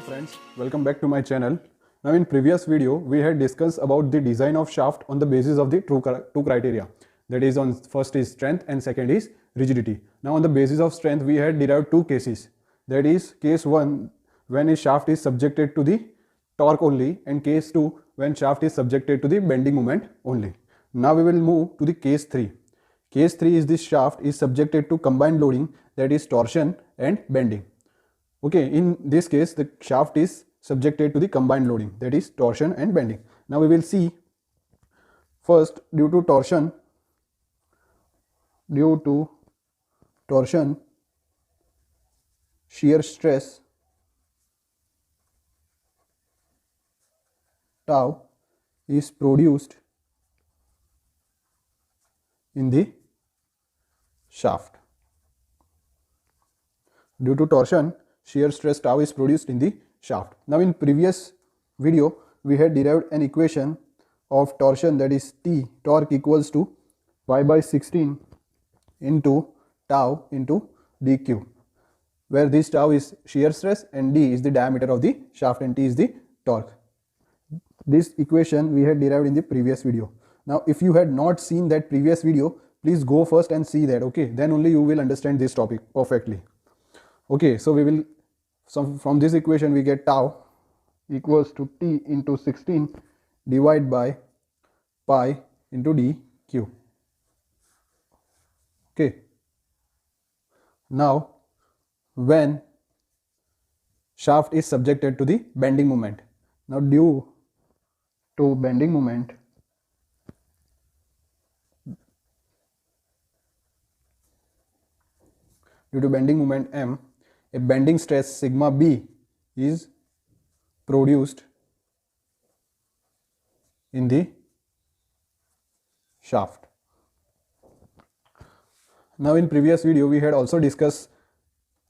friends, welcome back to my channel. Now in previous video we had discussed about the design of shaft on the basis of the two criteria, that is on first is strength and second is rigidity. Now on the basis of strength we had derived two cases, that is case 1 when a shaft is subjected to the torque only and case 2 when shaft is subjected to the bending moment only. Now we will move to the case 3. Case 3 is this shaft is subjected to combined loading, that is torsion and bending. Okay, in this case the shaft is subjected to the combined loading, that is torsion and bending. Now we will see first due to torsion, shear stress tau is produced in the shaft. Due to torsion, shear stress tau is produced in the shaft. Now in previous video we had derived an equation of torsion, that is T torque equals to pi by 16 into tau into dq, where this tau is shear stress and d is the diameter of the shaft and T is the torque. This equation we had derived in the previous video. Now if you had not seen that previous video, please go first and see that, okay, then only you will understand this topic perfectly. Okay, so we will, from this equation we get tau equals to T into 16 divided by pi into dq. Okay, now when shaft is subjected to the bending moment, now due to bending moment, M, a bending stress sigma b is produced in the shaft. Now in previous video we had also discussed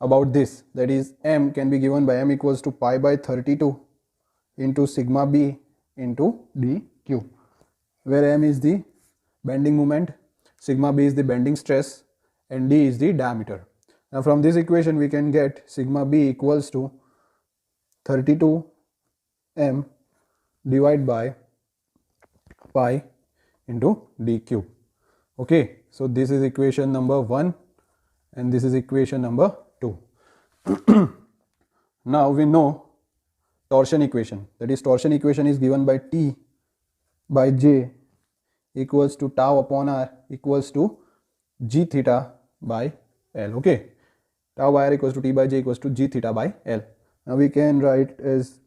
about this, that is M can be given by M equals to pi by 32 into sigma b into dq, where M is the bending moment, sigma b is the bending stress and d is the diameter. Now from this equation we can get sigma b equals to 32 m divided by pi into dq. Okay, so this is equation number 1 and this is equation number 2. Now we know torsion equation, that is torsion equation is given by T by J equals to tau upon R equals to g theta by L. Okay, tau by R equals to T by J equals to g theta by L. Now we can write as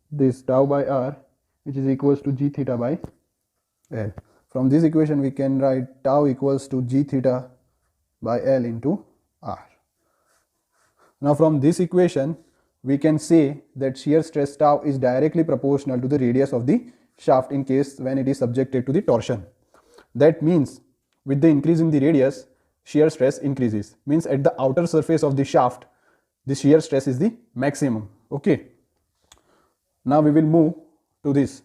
this tau by R, which is equals to g theta by L. From this equation we can write tau equals to g theta by L into R. Now from this equation we can say that shear stress tau is directly proportional to the radius of the shaft in case when it is subjected to the torsion. That means with the increase in the radius, shear stress increases, means at the outer surface of the shaft the shear stress is the maximum. Okay, now we will move to this.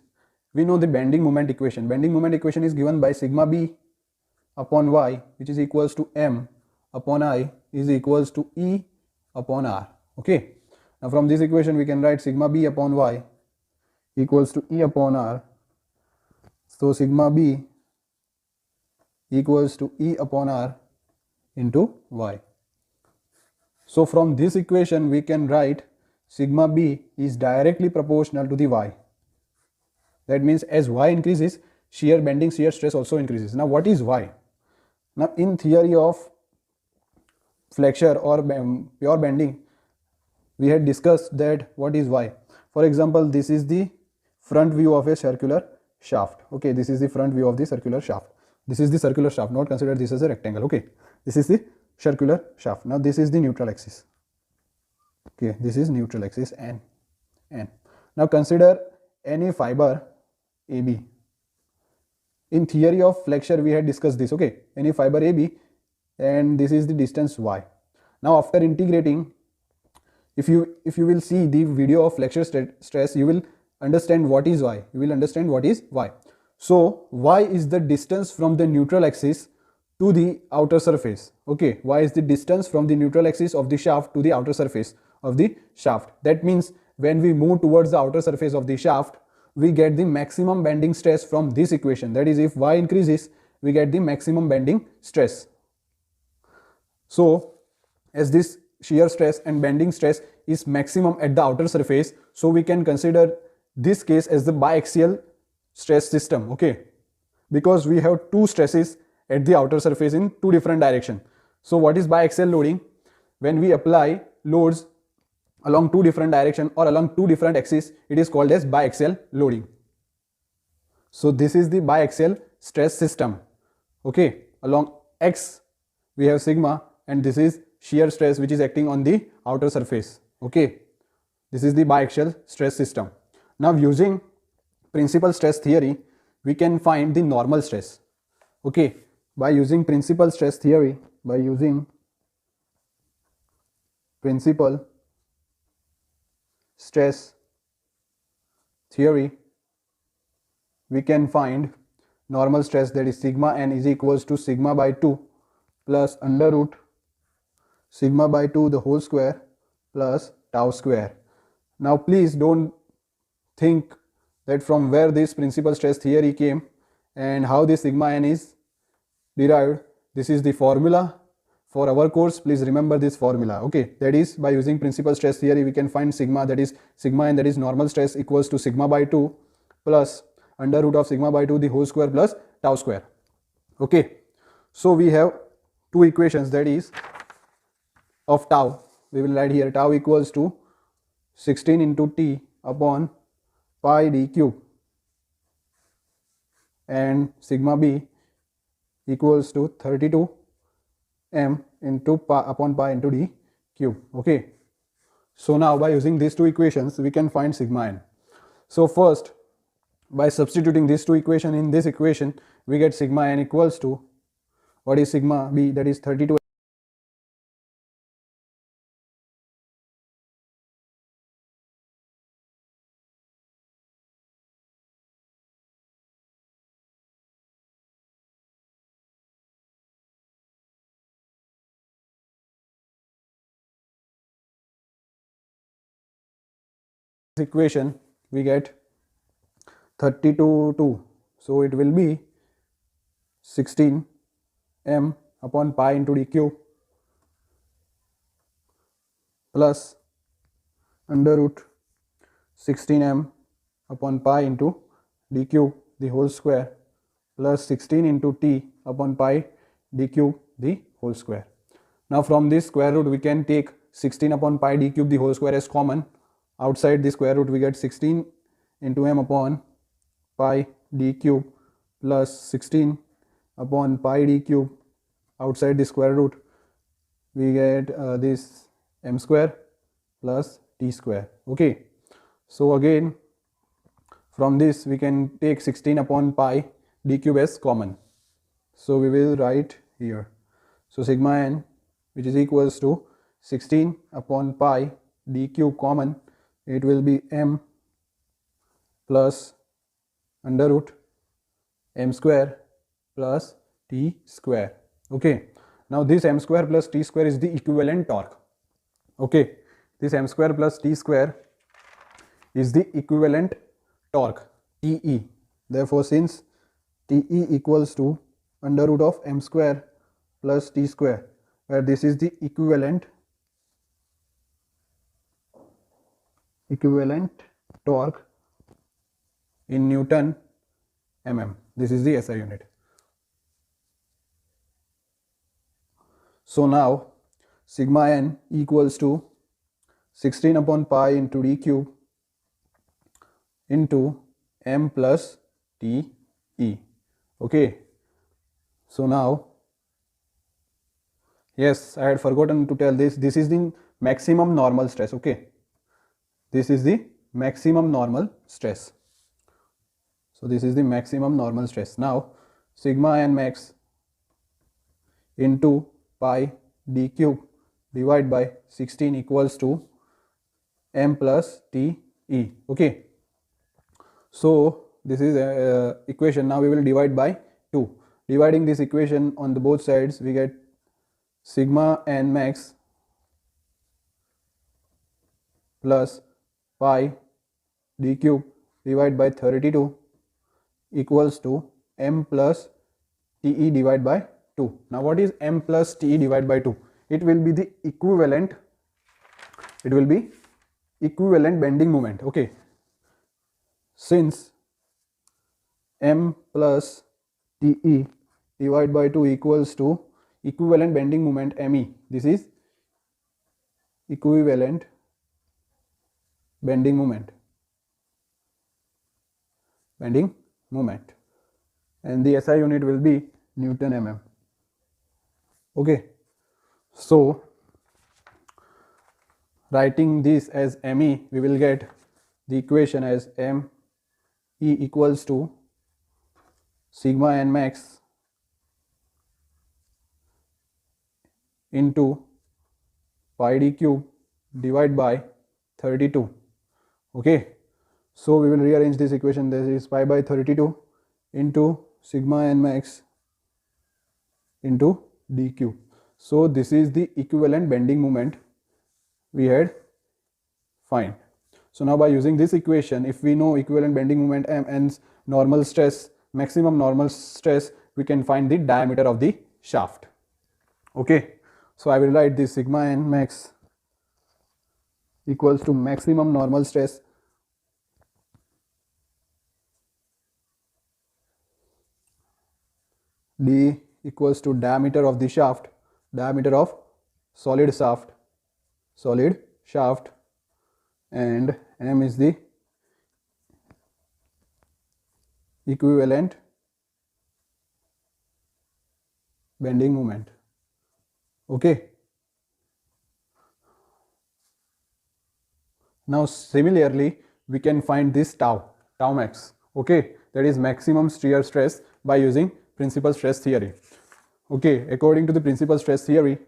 We know the bending moment equation. Bending moment equation is given by sigma b upon y, which is equals to m upon I is equals to E upon R. Okay, now from this equation we can write sigma b upon y equals to E upon R. So sigma b equals to E upon R into y. So from this equation we can write sigma b is directly proportional to the y. That means as y increases, shear stress also increases. Now what is y? Now in theory of flexure or pure bending we had discussed that what is y. For example, this is the front view of a circular shaft. Okay, this is the front view of the circular shaft. This is the circular shaft, not consider this as a rectangle. Okay, this is the circular shaft. Now this is the neutral axis. Okay, this is neutral axis N. Now consider any fiber AB. In theory of flexure we had discussed this. Okay, any fiber AB and this is the distance y. Now after integrating, if you will see the video of flexure stress, you will understand what is y. You will understand what is y. So y is the distance from the neutral axis to the outer surface. Okay, y is the distance from the neutral axis of the shaft to the outer surface of the shaft. That means when we move towards the outer surface of the shaft, we get the maximum bending stress from this equation. That is, if y increases, we get the maximum bending stress. So as this shear stress and bending stress is maximum at the outer surface, so we can consider this case as the biaxial stress system, okay, because we have two stresses at the outer surface in two different directions. So what is biaxial loading? When we apply loads along two different directions or along two different axes, it is called as biaxial loading. So this is the biaxial stress system, okay. Along x we have sigma, and this is shear stress which is acting on the outer surface, okay. This is the biaxial stress system. Now using principal stress theory, we can find the normal stress, okay. By using principal stress theory, we can find normal stress, that is sigma n is equals to sigma by 2 plus under root sigma by 2 the whole square plus tau square. Now please don't think that from where this principal stress theory came and how this sigma n is derived. This is the formula for our course. Please remember this formula, okay. That is, by using principal stress theory, we can find sigma, that is sigma n, that is normal stress, equals to sigma by 2 plus under root of sigma by 2 the whole square plus tau square, okay. So we have two equations, that is of tau. We will write here tau equals to 16 into t upon pi d cube, and sigma b equals to 32 m into pi upon pi into d cube, okay. So now by using these two equations, we can find sigma n. So first, by substituting these two equations in this equation, we get sigma n equals to, what is sigma b, that is 32 equation, we get 32 2, so it will be 16 m upon pi into d cube plus under root 16 m upon pi into d cube the whole square plus 16 into t upon pi d cube the whole square. Now from this square root, we can take 16 upon pi d cube the whole square as common. Outside the square root, we get 16 into m upon pi d cube plus 16 upon pi d cube. Outside the square root, we get this m square plus t square, okay. So again, from this we can take 16 upon pi d cube as common. So we will write here, so sigma n, which is equals to 16 upon pi d cube common, it will be m plus under root m square plus t square, okay. Now this m square plus t square is the equivalent torque, okay. This m square plus t square is the equivalent torque, Te. Therefore, since Te equals to under root of m square plus t square, where this is the equivalent torque in Newton mm. This is the SI unit. So now sigma n equals to 16 upon pi into d cube into m plus Te, okay. So now, yes, I had forgotten to tell this is the maximum normal stress, okay. This is the maximum normal stress. So this is the maximum normal stress. Now sigma n max into pi d cube divided by 16 equals to m plus Te, okay. So this is equation. Now we will divide by 2. Dividing this equation on the both sides, we get sigma n max plus pi d cube divided by 32 equals to m plus te divided by 2. Now what is m plus te divided by 2? It will be the equivalent, bending moment. Okay, since m plus te divided by 2 equals to equivalent bending moment me, this is equivalent bending moment, and the SI unit will be Newton mm. Okay, so writing this as me, we will get the equation as m e equals to sigma n max into pi d cube divided by 32. Okay, so we will rearrange this equation. This is pi by 32 into sigma n max into d cube. So this is the equivalent bending moment we had find. So now by using this equation, if we know equivalent bending moment m and normal stress, maximum normal stress, we can find the diameter of the shaft. Okay, so I will write this sigma n max equals to maximum normal stress d equals to diameter of the shaft, diameter of solid shaft, and m is the equivalent bending moment. Okay, now similarly we can find this tau max. Okay, that is maximum shear stress by using principal stress theory. Okay, according to principal stress theory,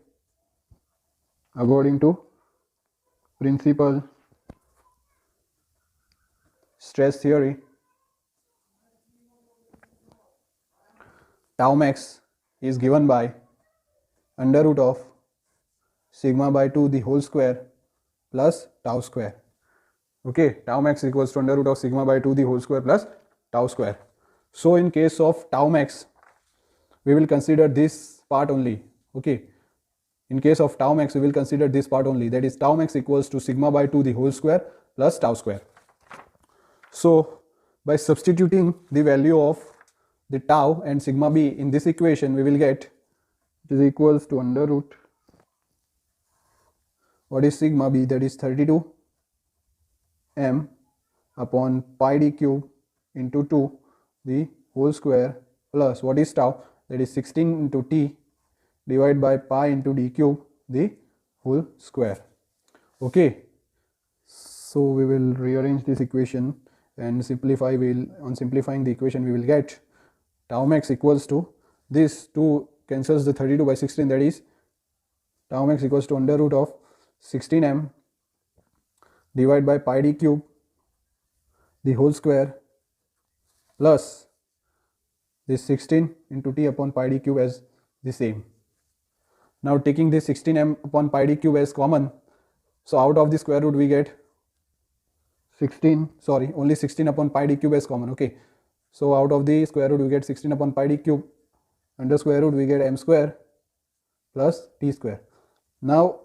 tau max is given by under root of sigma by 2 the whole square plus tau square. Okay, tau max equals to under root of sigma by 2 the whole square plus tau square. So in case of tau max, we will consider this part only. Okay, in case of tau max, we will consider this part only, that is tau max equals to sigma by 2 the whole square plus tau square. So by substituting the value of the tau and sigma b in this equation, we will get it is equals to under root, what is sigma b, that is 32 m upon pi d cube into 2 the whole square plus what is tau, that is 16 into t divided by pi into d cube the whole square. Okay, so we will rearrange this equation and simplify. On simplifying the equation, we will get tau max equals to, this 2 cancels the 32 by 16, that is tau max equals to under root of 16m divided by pi d cube the whole square plus this 16 into t upon pi d cube as the same. Now taking this 16m upon pi d cube as common, so out of the square root we get only 16 upon pi d cube as common. Okay, so out of the square root we get 16 upon pi d cube, under square root we get m square plus t square. Now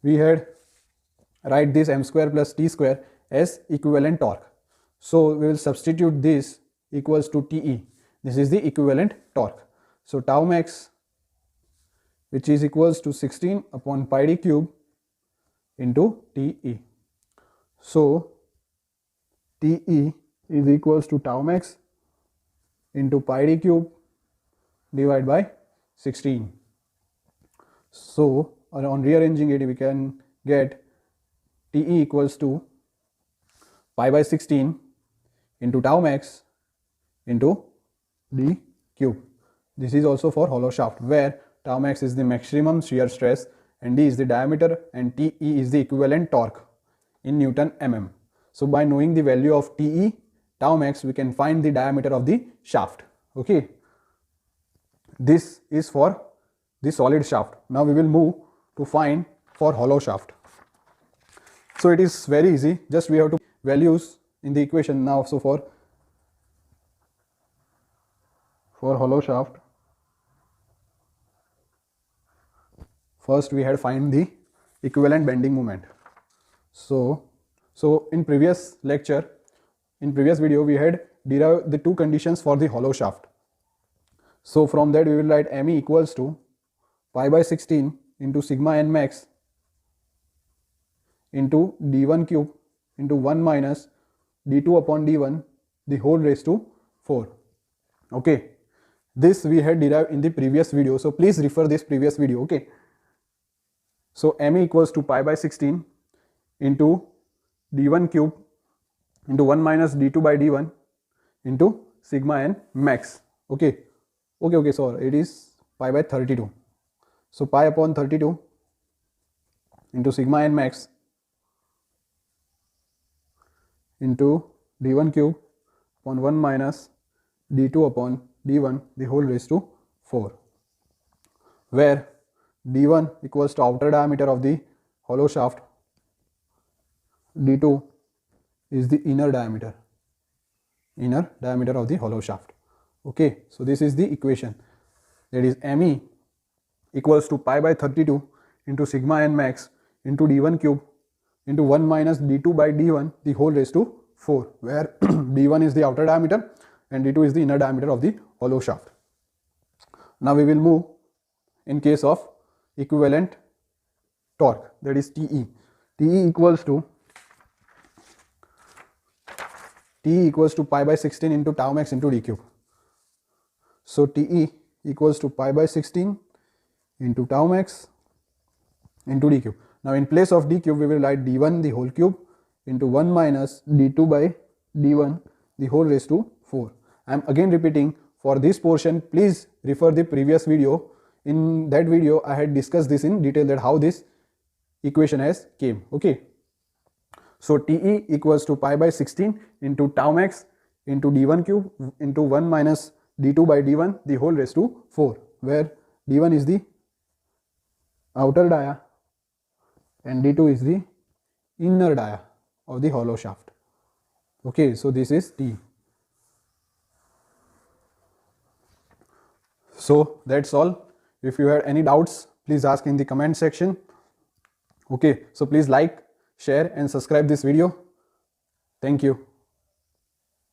we had write this m square plus t square as equivalent torque. So we will substitute this equals to Te. This is the equivalent torque. So tau max, which is equals to 16 upon pi d cube into Te. So Te is equals to tau max into pi d cube divided by 16. So on rearranging it, we can get Te equals to pi by 16 into tau max into d cube. This is also for hollow shaft, where tau max is the maximum shear stress and d is the diameter and Te is the equivalent torque in Newton mm. So by knowing the value of Te, tau max, we can find the diameter of the shaft. Okay, this is for the solid shaft. Now we will move to find for hollow shaft. So it is very easy, just we have to values in the equation now. So for hollow shaft, first we had find the equivalent bending moment. So in previous lecture, in previous video, we had derived the two conditions for the hollow shaft. So from that we will write ME equals to pi by 16 into sigma n max into d1 cube into 1 minus d2 upon d1 the whole raised to 4. Okay, this we had derived in the previous video, so please refer this previous video. Okay, so ME equals to pi by 16 into d1 cube into 1 minus d2 by d1 into sigma n max. Okay, so it is pi by 32. So pi upon 32 into sigma n max into d1 cube upon 1 minus d2 upon d1 the whole raised to 4, where d1 equals to outer diameter of the hollow shaft, d2 is the inner diameter of the hollow shaft. Okay, so this is the equation, that is ME equals to pi by 32 into sigma n max into d1 cube into 1 minus d2 by d1 the whole raised to 4, where d1 is the outer diameter and d2 is the inner diameter of the hollow shaft. Now we will move in case of equivalent torque, that is TE. TE equals to pi by 16 into tau max into d cube. So TE equals to pi by 16 into tau max into d cube. Now in place of d cube we will write d1 the whole cube into 1 minus d2 by d1 the whole raised to 4. I am again repeating, for this portion please refer the previous video. In that video I had discussed this in detail, that how this equation has came. Okay, so TE equals to pi by 16 into tau max into d1 cube into 1 minus d2 by d1 the whole raised to 4, where d1 is the outer dia and d2 is the inner dia of the hollow shaft. Okay, so this is T. So that's all. If you had any doubts, please ask in the comment section. Okay, so please like, share and subscribe this video. Thank you.